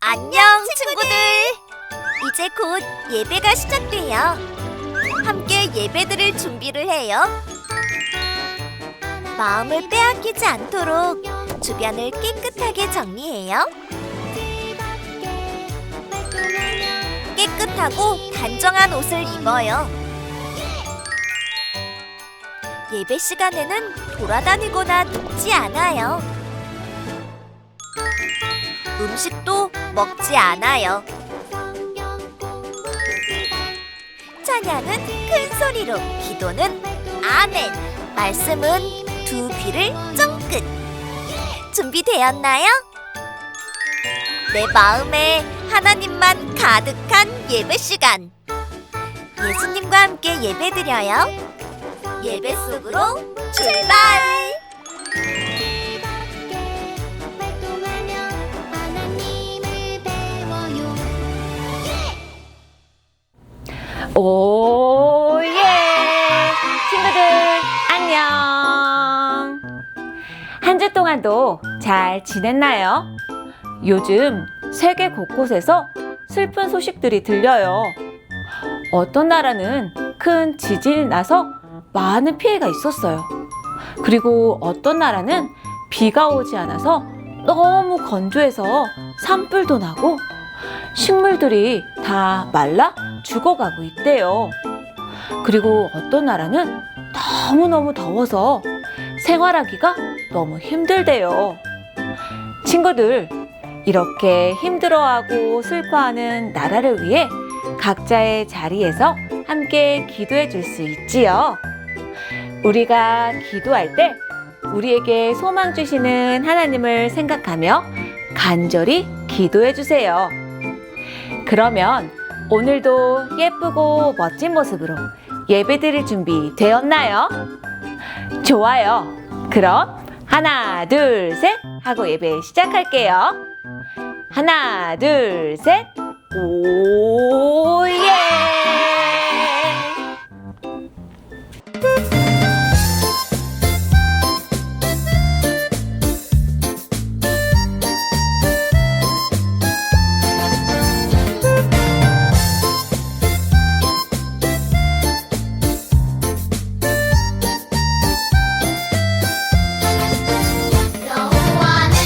안녕, 친구들! 이제 곧 예배가 시작돼요. 함께 예배드릴 준비를 해요. 마음을 빼앗기지 않도록 주변을 깨끗하게 정리해요. 깨끗하고 단정한 옷을 입어요. 예배 시간에는 돌아다니거나 눕지 않아요. 음식도 먹지 않아요. 찬양은 큰 소리로, 기도는 아멘, 말씀은 두 귀를 쫑긋. 준비되었나요? 내 마음에 하나님만 가득한 예배 시간. 예수님과 함께 예배드려요. 예배 속으로 출발! 오예! 친구들 안녕! 한 주 동안도 잘 지냈나요? 요즘 세계 곳곳에서 슬픈 소식들이 들려요. 어떤 나라는 큰 지진이 나서 많은 피해가 있었어요. 그리고 어떤 나라는 비가 오지 않아서 너무 건조해서 산불도 나고 식물들이 다 말라 죽어가고 있대요. 그리고 어떤 나라는 너무너무 더워서 생활하기가 너무 힘들대요. 친구들, 이렇게 힘들어하고 슬퍼하는 나라를 위해 각자의 자리에서 함께 기도해 줄 수 있지요. 우리가 기도할 때 우리에게 소망 주시는 하나님을 생각하며 간절히 기도해 주세요. 그러면 오늘도 예쁘고 멋진 모습으로 예배드릴 준비 되었나요? 좋아요. 그럼 하나, 둘, 셋 하고 예배 시작할게요. 하나, 둘, 셋. 오예! 여호와는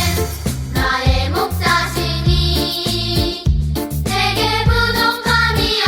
나의 목자시니 내게 부족함이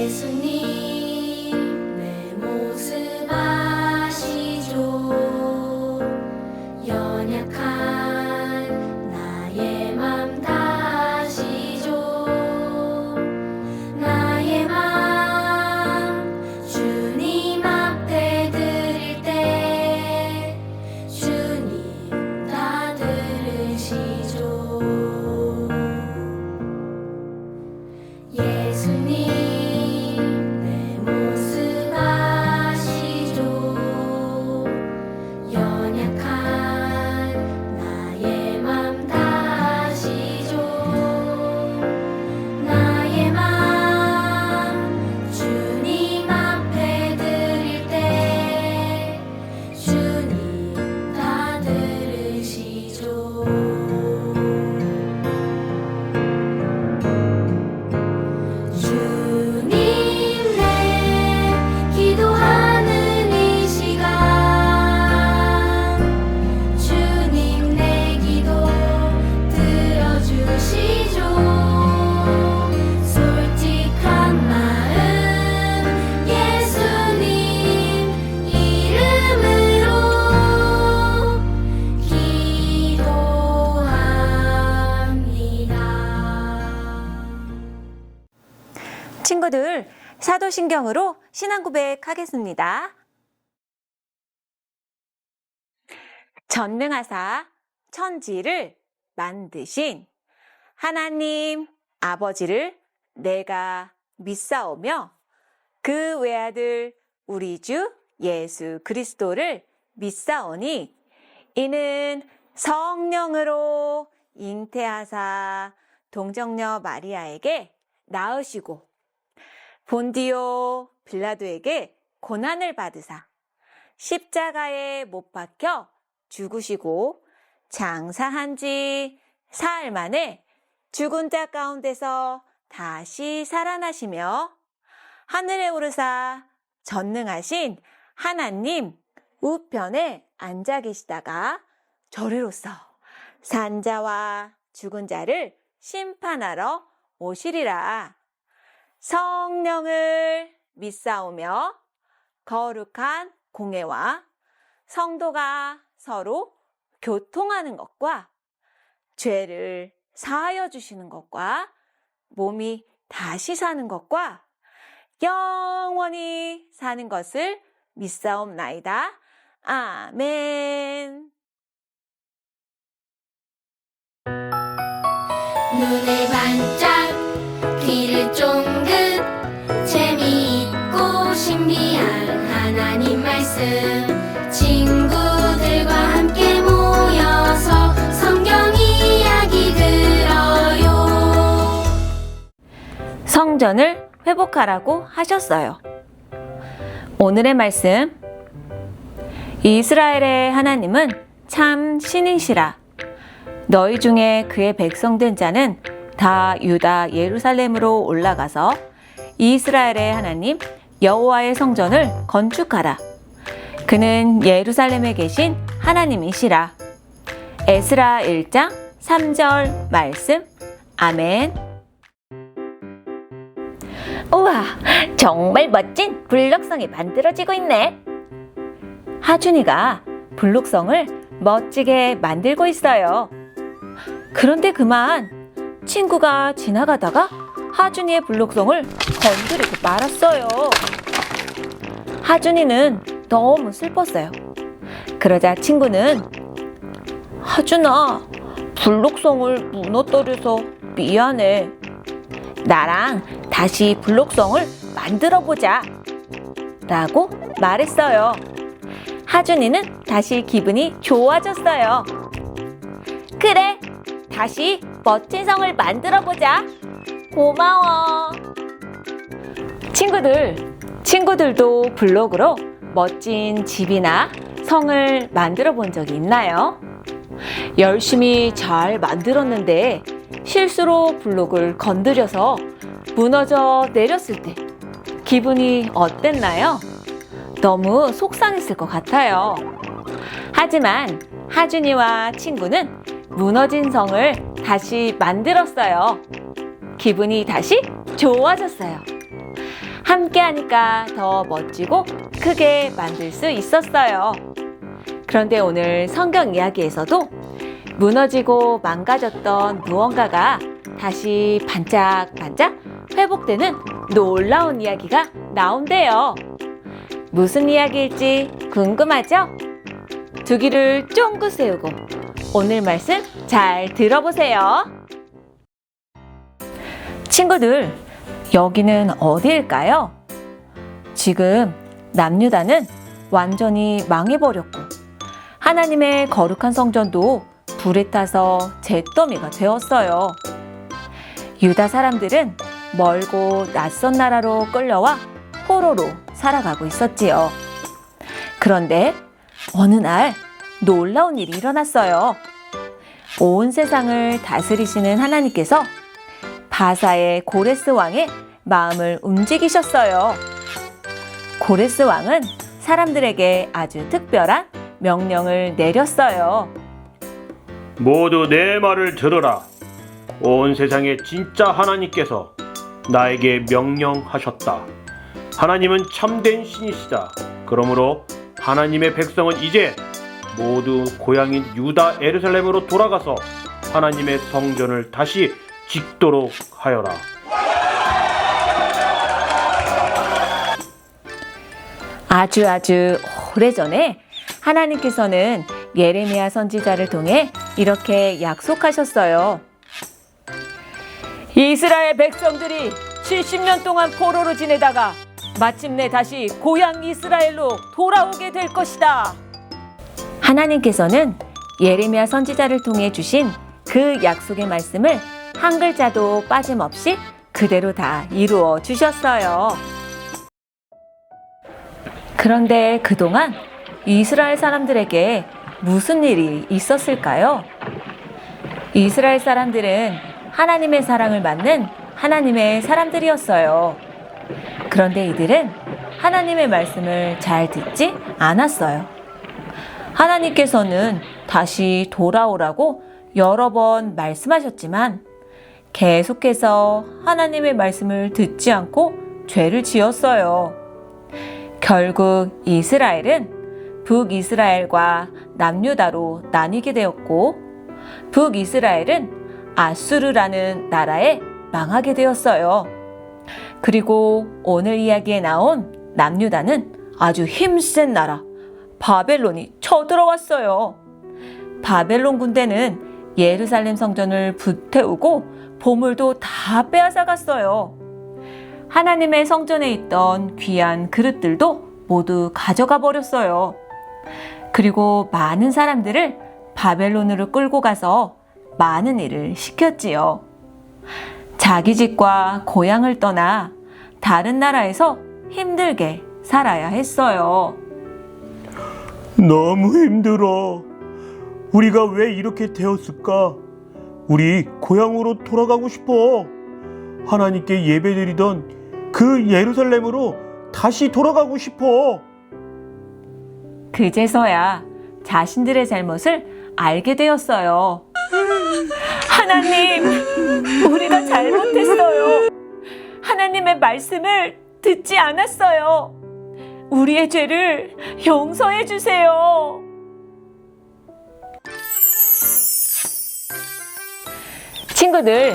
예수님 내 모습 아시죠 연약한 나의 맘 다 아시죠 나의 맘 주님 앞에 드릴 때 주님 다 들으시죠 예수님 내 모습 아시죠 연약한 나의 맘 다 아시죠 나의 맘 주님 앞에 드릴 때 주님 다 들으시죠 주님 내 기도하는 이 시간 주님 내 기도 들어주시죠 솔직한 마음 예수님 이름으로 기도합니다. 친구들, 사도신경으로 신앙 고백하겠습니다. 전능하사 천지를 만드신 하나님 아버지를 내가 믿사오며 그 외아들 우리 주 예수 그리스도를 믿사오니 이는 성령으로 잉태하사 동정녀 마리아에게 낳으시고 본디오 빌라도에게 고난을 받으사 십자가에 못 박혀 죽으시고 장사한 지 사흘 만에 죽은 자 가운데서 다시 살아나시며 하늘에 오르사 전능하신 하나님 우편에 앉아 계시다가 저리로서 산자와 죽은 자를 심판하러 오시리라. 성령을 믿사오며 거룩한 공회와 성도가 서로 교통하는 것과 죄를 사하여 주시는 것과 몸이 다시 사는 것과 영원히 사는 것을 믿사옵나이다. 아멘. 눈을 반짝 귀를 쫑긋 재미있고 신비한 하나님 말씀 친구들과 함께 모여서 성경 이야기 들어요 성전을 회복하라고 하셨어요. 오늘의 말씀, 이스라엘의 하나님은 참 신이시라. 너희 중에 그의 백성된 자는 다 유다 예루살렘으로 올라가서 이스라엘의 하나님 여호와의 성전을 건축하라. 그는 예루살렘에 계신 하나님이시라. 에스라 1장 3절 말씀. 아멘. 우와, 정말 멋진 블록성이 만들어지고 있네. 하준이가 블록성을 멋지게 만들고 있어요. 그런데 그만 친구가 지나가다가 하준이의 블록성을 건드리고 말았어요. 하준이는 너무 슬펐어요. 그러자 친구는 하준아, 블록성을 무너뜨려서 미안해. 나랑 다시 블록성을 만들어보자 라고 말했어요. 하준이는 다시 기분이 좋아졌어요. 그래, 다시 멋진 성을 만들어보자. 고마워. 친구들도 블록으로 멋진 집이나 성을 만들어 본 적이 있나요? 열심히 잘 만들었는데 실수로 블록을 건드려서 무너져 내렸을 때 기분이 어땠나요? 너무 속상했을 것 같아요. 하지만 하준이와 친구는 무너진 성을 다시 만들었어요. 기분이 다시 좋아졌어요. 함께 하니까 더 멋지고 크게 만들 수 있었어요. 그런데 오늘 성경 이야기에서도 무너지고 망가졌던 무언가가 다시 반짝반짝 회복되는 놀라운 이야기가 나온대요. 무슨 이야기일지 궁금하죠? 두 귀를 쫑긋 세우고 오늘 말씀 잘 들어보세요. 친구들, 여기는 어디일까요? 지금 남유다는 완전히 망해버렸고 하나님의 거룩한 성전도 불에 타서 잿더미가 되었어요. 유다 사람들은 멀고 낯선 나라로 끌려와 포로로 살아가고 있었지요. 그런데 어느 날 놀라운 일이 일어났어요. 온 세상을 다스리시는 하나님께서 바사의 고레스 왕의 마음을 움직이셨어요. 고레스 왕은 사람들에게 아주 특별한 명령을 내렸어요. 모두 내 말을 들으라. 온 세상의 진짜 하나님께서 나에게 명령하셨다. 하나님은 참된 신이시다. 그러므로 하나님의 백성은 이제 모두 고향인 유다 예루살렘으로 돌아가서 하나님의 성전을 다시 짓도록 하여라. 아주 오래전에 하나님께서는 예레미야 선지자를 통해 이렇게 약속하셨어요. 이스라엘 백성들이 70년 동안 포로로 지내다가 마침내 다시 고향 이스라엘로 돌아오게 될 것이다. 하나님께서는 예레미야 선지자를 통해 주신 그 약속의 말씀을 한 글자도 빠짐없이 그대로 다 이루어 주셨어요. 그런데 그동안 이스라엘 사람들에게 무슨 일이 있었을까요? 이스라엘 사람들은 하나님의 사랑을 받는 하나님의 사람들이었어요. 그런데 이들은 하나님의 말씀을 잘 듣지 않았어요. 하나님께서는 다시 돌아오라고 여러 번 말씀하셨지만 계속해서 하나님의 말씀을 듣지 않고 죄를 지었어요. 결국 이스라엘은 북이스라엘과 남유다로 나뉘게 되었고 북이스라엘은 아수르라는 나라에 망하게 되었어요. 그리고 오늘 이야기에 나온 남유다는 아주 힘센 나라 바벨론이 쳐들어왔어요. 바벨론 군대는 예루살렘 성전을 불태우고 보물도 다 빼앗아갔어요. 하나님의 성전에 있던 귀한 그릇들도 모두 가져가 버렸어요. 그리고 많은 사람들을 바벨론으로 끌고 가서 많은 일을 시켰지요. 자기 집과 고향을 떠나 다른 나라에서 힘들게 살아야 했어요. 너무 힘들어. 우리가 왜 이렇게 되었을까? 우리 고향으로 돌아가고 싶어. 하나님께 예배드리던 그 예루살렘으로 다시 돌아가고 싶어. 그제서야 자신들의 잘못을 알게 되었어요. 하나님, 우리가 잘못했어요. 하나님의 말씀을 듣지 않았어요. 우리의 죄를 용서해 주세요. 친구들,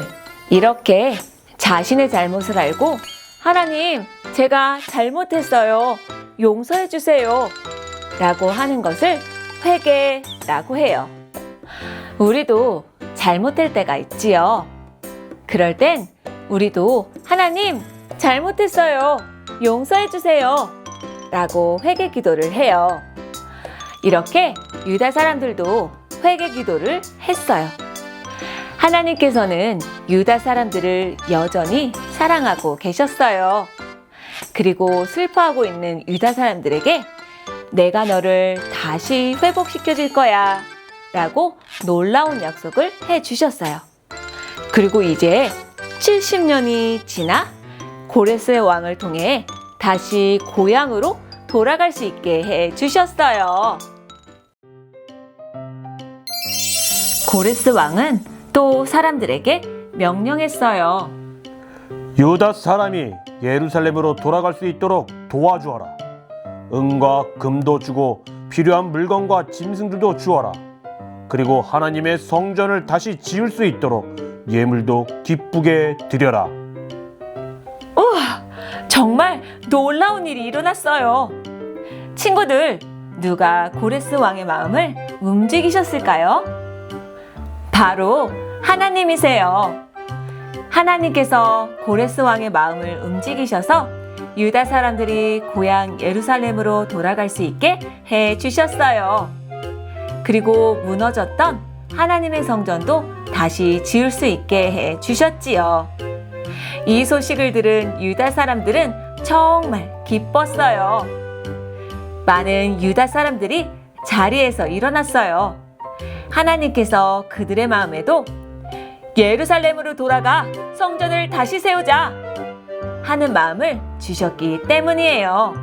이렇게 자신의 잘못을 알고 하나님, 제가 잘못했어요. 용서해 주세요. 라고 하는 것을 회개라고 해요. 우리도 잘못될 때가 있지요. 그럴 땐 우리도 하나님, 잘못했어요. 용서해 주세요. 라고 회개 기도를 해요. 이렇게 유다 사람들도 회개 기도를 했어요. 하나님께서는 유다 사람들을 여전히 사랑하고 계셨어요. 그리고 슬퍼하고 있는 유다 사람들에게 내가 너를 다시 회복시켜 줄 거야 라고 놀라운 약속을 해 주셨어요. 그리고 이제 70년이 지나 고레스의 왕을 통해 다시 고향으로 돌아갈 수 있게 해 주셨어요. 고레스 왕은 또 사람들에게 명령했어요. 유다 사람이 예루살렘으로 돌아갈 수 있도록 도와주어라. 은과 금도 주고 필요한 물건과 짐승들도 주어라. 그리고 하나님의 성전을 다시 지을 수 있도록 예물도 기쁘게 드려라. 우와, 정말 놀라운 일이 일어났어요. 친구들, 누가 고레스 왕의 마음을 움직이셨을까요? 바로 하나님이세요. 하나님께서 고레스 왕의 마음을 움직이셔서 유다 사람들이 고향 예루살렘으로 돌아갈 수 있게 해 주셨어요. 그리고 무너졌던 하나님의 성전도 다시 지을 수 있게 해 주셨지요. 이 소식을 들은 유다 사람들은 정말 기뻤어요. 많은 유다 사람들이 자리에서 일어났어요. 하나님께서 그들의 마음에도 예루살렘으로 돌아가 성전을 다시 세우자 하는 마음을 주셨기 때문이에요.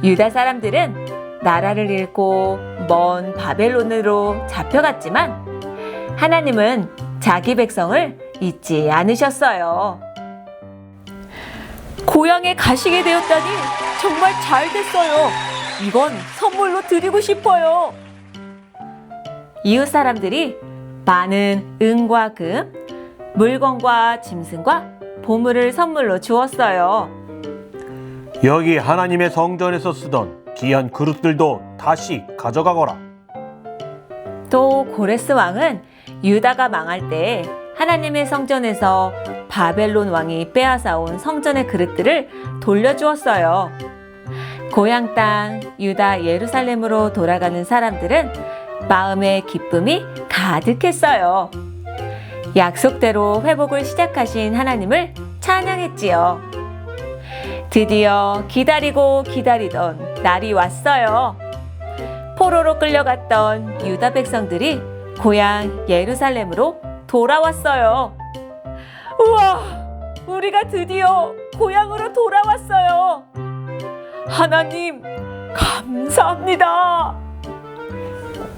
유다 사람들은 나라를 잃고 먼 바벨론으로 잡혀갔지만 하나님은 자기 백성을 잊지 않으셨어요. 고향에 가시게 되었다니 정말 잘 됐어요. 이건 선물로 드리고 싶어요. 이웃 사람들이 많은 은과 금, 물건과 짐승과 보물을 선물로 주었어요. 여기 하나님의 성전에서 쓰던 귀한 그릇들도 다시 가져가거라. 또 고레스 왕은 유다가 망할 때 하나님의 성전에서 바벨론 왕이 빼앗아온 성전의 그릇들을 돌려주었어요. 고향 땅 유다 예루살렘으로 돌아가는 사람들은 마음의 기쁨이 가득했어요. 약속대로 회복을 시작하신 하나님을 찬양했지요. 드디어 기다리고 기다리던 날이 왔어요. 포로로 끌려갔던 유다 백성들이 고향 예루살렘으로 돌아왔어요. 우와! 우리가 드디어 고향으로 돌아왔어요. 하나님, 감사합니다.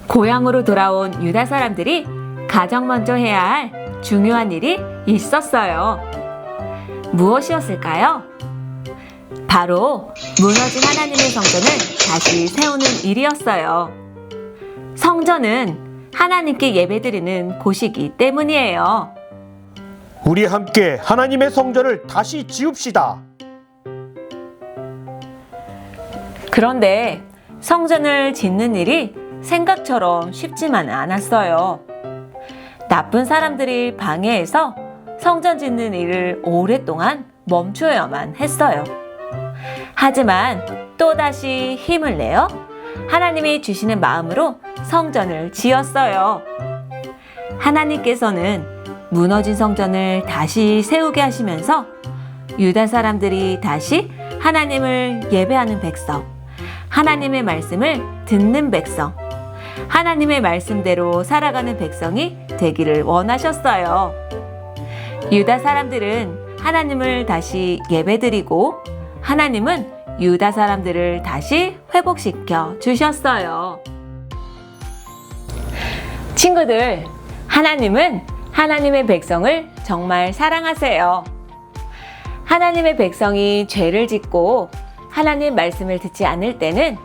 고향으로 돌아온 유다 사람들이 가장 먼저 해야 할 중요한 일이 있었어요. 무엇이었을까요? 바로 무너진 하나님의 성전을 다시 세우는 일이었어요. 성전은 하나님께 예배드리는 곳이기 때문이에요. 우리 함께 하나님의 성전을 다시 지읍시다. 그런데 성전을 짓는 일이 생각처럼 쉽지만은 않았어요. 나쁜 사람들이 방해해서 성전 짓는 일을 오랫동안 멈춰야만 했어요. 하지만 또다시 힘을 내어 하나님이 주시는 마음으로 성전을 지었어요. 하나님께서는 무너진 성전을 다시 세우게 하시면서 유다 사람들이 다시 하나님을 예배하는 백성, 하나님의 말씀을 듣는 백성, 하나님의 말씀대로 살아가는 백성이 되기를 원하셨어요. 유다 사람들은 하나님을 다시 예배드리고 하나님은 유다 사람들을 다시 회복시켜 주셨어요. 친구들, 하나님은 하나님의 백성을 정말 사랑하세요. 하나님의 백성이 죄를 짓고 하나님 말씀을 듣지 않을 때는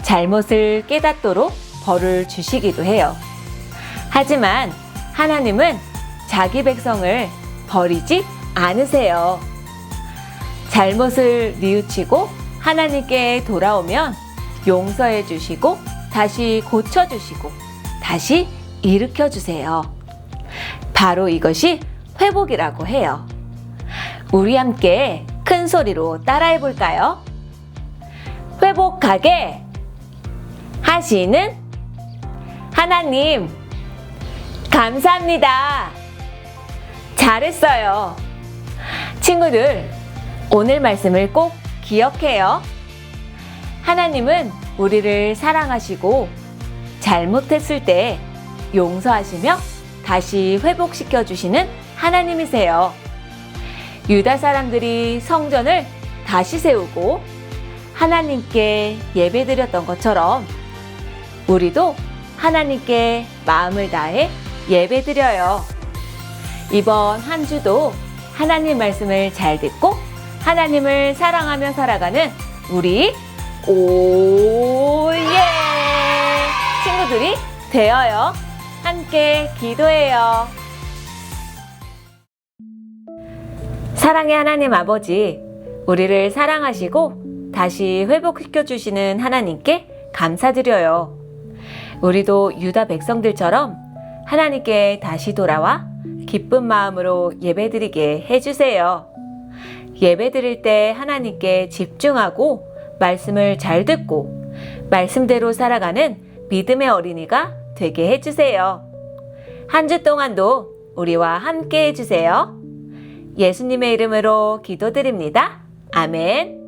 잘못을 깨닫도록 벌을 주시기도 해요. 하지만 하나님은 자기 백성을 버리지 않으세요. 잘못을 뉘우치고 하나님께 돌아오면 용서해 주시고 다시 고쳐 주시고 다시 일으켜 주세요. 바로 이것이 회복이라고 해요. 우리 함께 큰 소리로 따라해 볼까요? 회복하게 하시는 하나님, 감사합니다. 잘했어요. 친구들, 오늘 말씀을 꼭 기억해요. 하나님은 우리를 사랑하시고 잘못했을 때 용서하시며 다시 회복시켜 주시는 하나님이세요. 유다 사람들이 성전을 다시 세우고 하나님께 예배드렸던 것처럼 우리도 하나님께 마음을 다해 예배드려요. 이번 한 주도 하나님 말씀을 잘 듣고 하나님을 사랑하며 살아가는 우리 오예 친구들이 되어요. 함께 기도해요. 사랑의 하나님 아버지, 우리를 사랑하시고 다시 회복시켜 주시는 하나님께 감사드려요. 우리도 유다 백성들처럼 하나님께 다시 돌아와 기쁜 마음으로 예배드리게 해주세요. 예배드릴 때 하나님께 집중하고 말씀을 잘 듣고 말씀대로 살아가는 믿음의 어린이가 되게 해주세요. 한 주 동안도 우리와 함께 해주세요. 예수님의 이름으로 기도드립니다. 아멘.